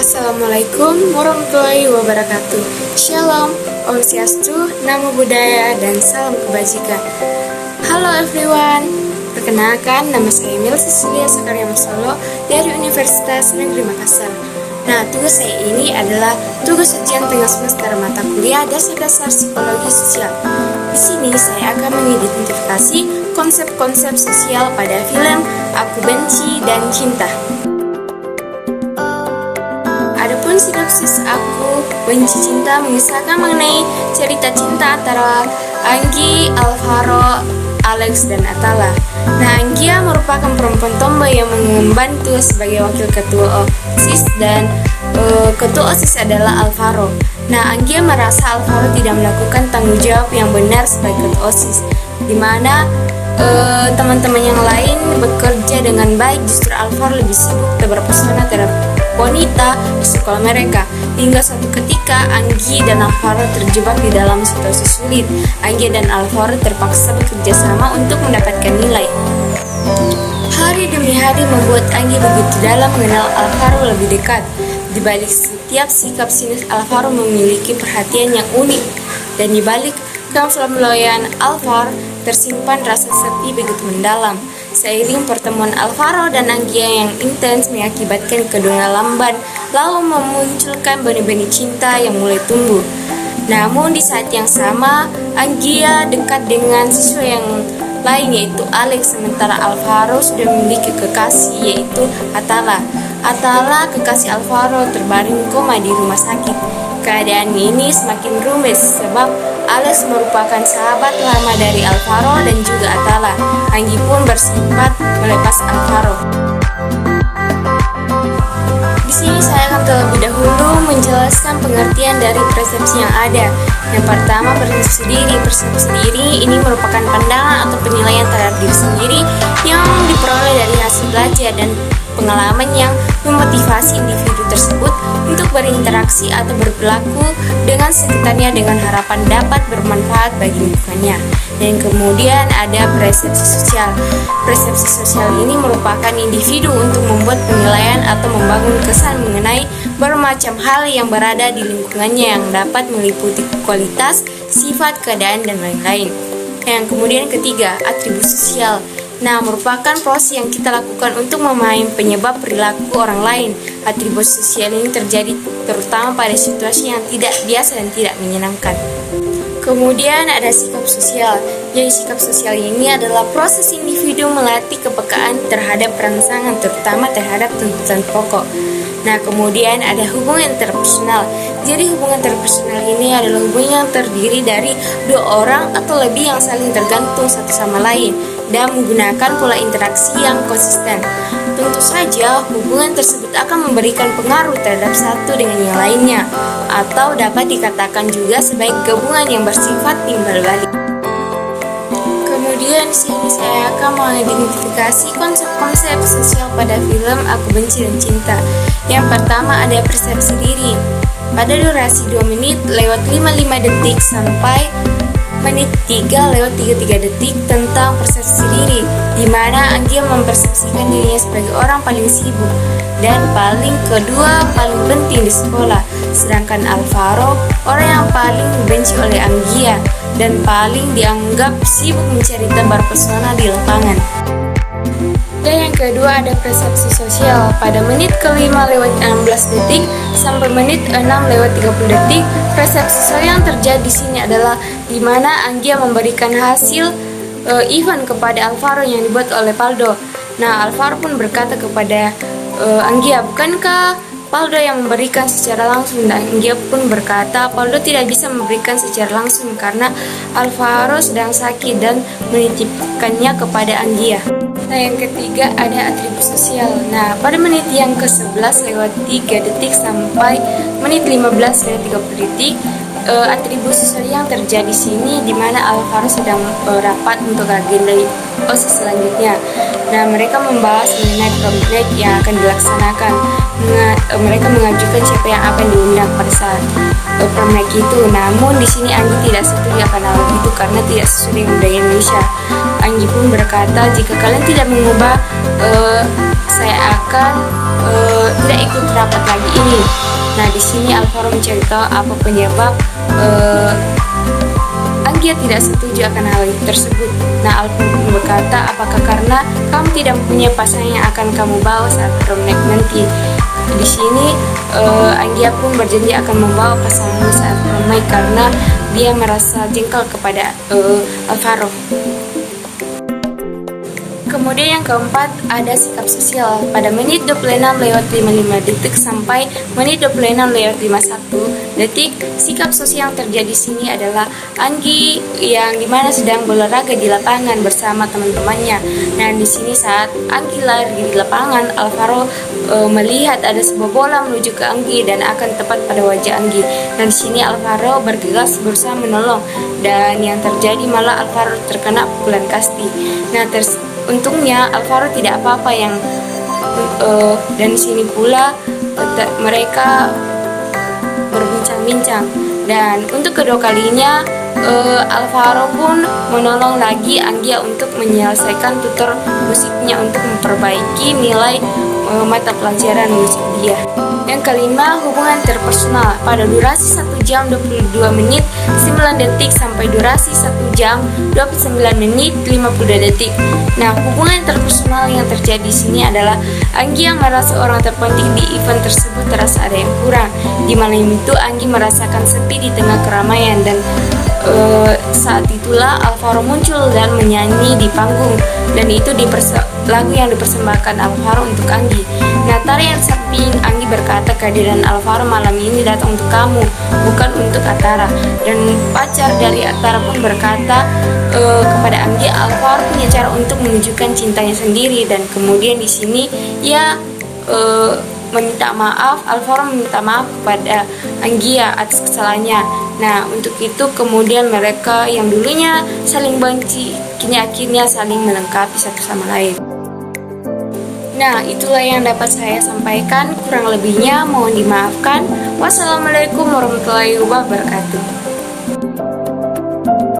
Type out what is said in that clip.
Assalamualaikum warahmatullahi wabarakatuh. Shalom, Om Swastiastu, Namo Buddhaya, dan salam kebajikan. Halo everyone, perkenalkan nama saya Mil Cecilia Sakaria Solo dari Universitas Negeri Makassar. Nah, tugas saya ini adalah tugas ujian tengah semester mata kuliah dasar-dasar psikologi sosial. Di sini saya akan mengidentifikasi konsep-konsep sosial pada film Aku Benci dan Cinta. Adapun sinopsis Aku Benci Cinta mengisahkan mengenai cerita cinta antara Anggi, Alvaro, Alex, dan Atala. Nah, Anggia merupakan perempuan tomboy yang mengemban tugas sebagai wakil ketua OSIS dan ketua OSIS adalah Alvaro. Nah, Anggia merasa Alvaro tidak melakukan tanggung jawab yang benar sebagai ketua OSIS, di mana teman-teman yang lain bekerja dengan baik, justru Alvaro lebih sibuk dan berpesona terhadap wanita di sekolah mereka. Hingga suatu ketika Anggi dan Alvaro terjebak di dalam situasi sulit. Anggi dan Alvaro terpaksa bekerja sama untuk mendapatkan nilai. Hari demi hari membuat Anggi begitu dalam mengenal Alvaro lebih dekat. Di balik setiap sikap sinis Alvaro memiliki perhatian yang unik, dan di balik keflamboyan Alvaro tersimpan rasa sepi begitu mendalam. Seiring pertemuan Alvaro dan Anggia yang intens mengakibatkan keduanya lamban, lalu memunculkan benih-benih cinta yang mulai tumbuh. Namun di saat yang sama, Anggia dekat dengan siswa yang lain yaitu Alex, sementara Alvaro sudah memiliki kekasih yaitu Atala. Atala, kekasih Alvaro, terbaring koma di rumah sakit. Keadaan ini semakin rumit sebab Alex merupakan sahabat lama dari Alvaro dan juga Atala. Anggi pun bersifat melepas Alvaro. Di sini saya akan terlebih dahulu menjelaskan pengertian dari persepsi yang ada. Yang pertama, persepsi diri. Persepsi diri ini merupakan pandangan atau penilaian terhadap diri sendiri yang diperoleh dari hasil belajar dan pengalaman yang memotivasi individu tersebut untuk berinteraksi atau berperilaku dengan sekitarnya dengan harapan dapat bermanfaat bagi lingkungannya. Dan kemudian ada persepsi sosial. Persepsi sosial ini merupakan individu untuk membuat penilaian atau membangun kesan mengenai bermacam hal yang berada di lingkungannya yang dapat meliputi kualitas, sifat, keadaan, dan lain-lain. Yang kemudian ketiga, atribut sosial. Nah, merupakan proses yang kita lakukan untuk memahami penyebab perilaku orang lain. Atribut sosial ini terjadi terutama pada situasi yang tidak biasa dan tidak menyenangkan. Kemudian ada sikap sosial. Jadi sikap sosial ini adalah proses individu melatih kepekaan terhadap rangsangan, terutama terhadap tuntutan pokok. Nah, kemudian ada hubungan interpersonal. Jadi hubungan interpersonal ini adalah hubungan yang terdiri dari dua orang atau lebih yang saling tergantung satu sama lain dan menggunakan pola interaksi yang konsisten. Tentu saja hubungan tersebut akan memberikan pengaruh terhadap satu dengan yang lainnya, atau dapat dikatakan juga sebagai gabungan yang bersifat timbal balik. Kemudian di sini saya akan mengidentifikasi konsep-konsep sosial pada film Aku Benci dan Cinta. Yang pertama ada persepsi diri. Pada durasi 2 menit lewat 55 detik sampai menit 3 lewat 33 detik tentang persepsi diri, di mana Anggia mempersepsikan dirinya sebagai orang paling sibuk dan paling penting di sekolah, sedangkan Alvaro orang yang paling dibenci oleh Anggia dan paling dianggap sibuk mencari tebar pesona di lapangan. Dan yang kedua ada persepsi sosial. Pada menit ke-5 lewat 16 detik sampai menit 6 lewat 30 detik, persepsi sosial yang terjadi di sini adalah di mana Anggia memberikan hasil event kepada Alvaro yang dibuat oleh Paldo. Nah, Alvaro pun berkata kepada Anggia, bukankah Paldo yang memberikan secara langsung? Dan Anggia pun berkata Paldo tidak bisa memberikan secara langsung karena Alvaro sedang sakit dan menitipkannya kepada Anggia. Nah, yang ketiga ada atribut sosial. Nah, pada menit yang ke-11 lewat 3 detik sampai menit 15 lewat 30 detik, atribut sosial yang terjadi sini di mana Alvaro sedang rapat untuk agenda OSIS selanjutnya. Nah, mereka membahas mengenai proyek yang akan dilaksanakan. Mereka mengajukan siapa yang akan diundang pada saat proyek itu. Namun di sini Anggi tidak setuju akan hal itu karena tidak sesuai dengan budaya Indonesia. Anggi pun berkata, jika kalian tidak mengubah, saya akan tidak ikut rapat lagi ini. di sini Alvaro mencari tahu apa penyebab Anggia tidak setuju akan hal tersebut. Nah, Alvaro pun berkata, apakah karena kamu tidak mempunyai pasangan yang akan kamu bawa saat prom nanti? Di sini Anggia pun berjanji akan membawa pasangan saat prom karena dia merasa jengkel kepada Alvaro. Kemudian yang keempat ada sikap sosial. Pada menit 26:55 sampai menit 26:51, sikap sosial yang terjadi di sini adalah Anggi yang dimana sedang berolahraga di lapangan bersama teman-temannya. Nah, di sini saat Anggi lari di lapangan, Alvaro melihat ada sebuah bola menuju ke Anggi dan akan tepat pada wajah Anggi. Dan di sini Alvaro bergegas berusaha menolong, dan yang terjadi malah Alvaro terkena pukulan kasti. Nah, untungnya Alvaro tidak apa-apa dan di sini pula mereka berbincang-bincang, dan untuk kedua kalinya Alvaro pun menolong lagi Anggia untuk menyelesaikan tutor musiknya untuk memperbaiki nilai mata pelajaran musik dia. Yang kelima, hubungan interpersonal. Pada durasi 1 jam 22 menit 9 detik sampai durasi 1 jam 29 menit 52 detik. Nah, hubungan interpersonal yang terjadi di sini adalah Anggi yang merasa orang terpenting di event tersebut terasa ada yang kurang. Di malam itu Anggi merasakan sepi di tengah keramaian, dan saat itulah Alvaro muncul dan menyanyi di panggung, dan itu lagu yang dipersembahkan Alvaro untuk Anggi. Nah, tarian samping Anggi berkata, kehadiran Alvaro malam ini datang untuk kamu, bukan untuk Atara. Dan pacar dari Atara pun berkata kepada Anggi, Alvaro punya cara untuk menunjukkan cintanya sendiri, dan kemudian di sini ia meminta maaf. Alvaro meminta maaf kepada Anggia atas kesalahannya. Nah, untuk itu kemudian mereka yang dulunya saling benci kini akhirnya saling melengkapi satu sama lain. Nah, itulah yang dapat saya sampaikan. Kurang lebihnya mohon dimaafkan. Wassalamualaikum warahmatullahi wabarakatuh.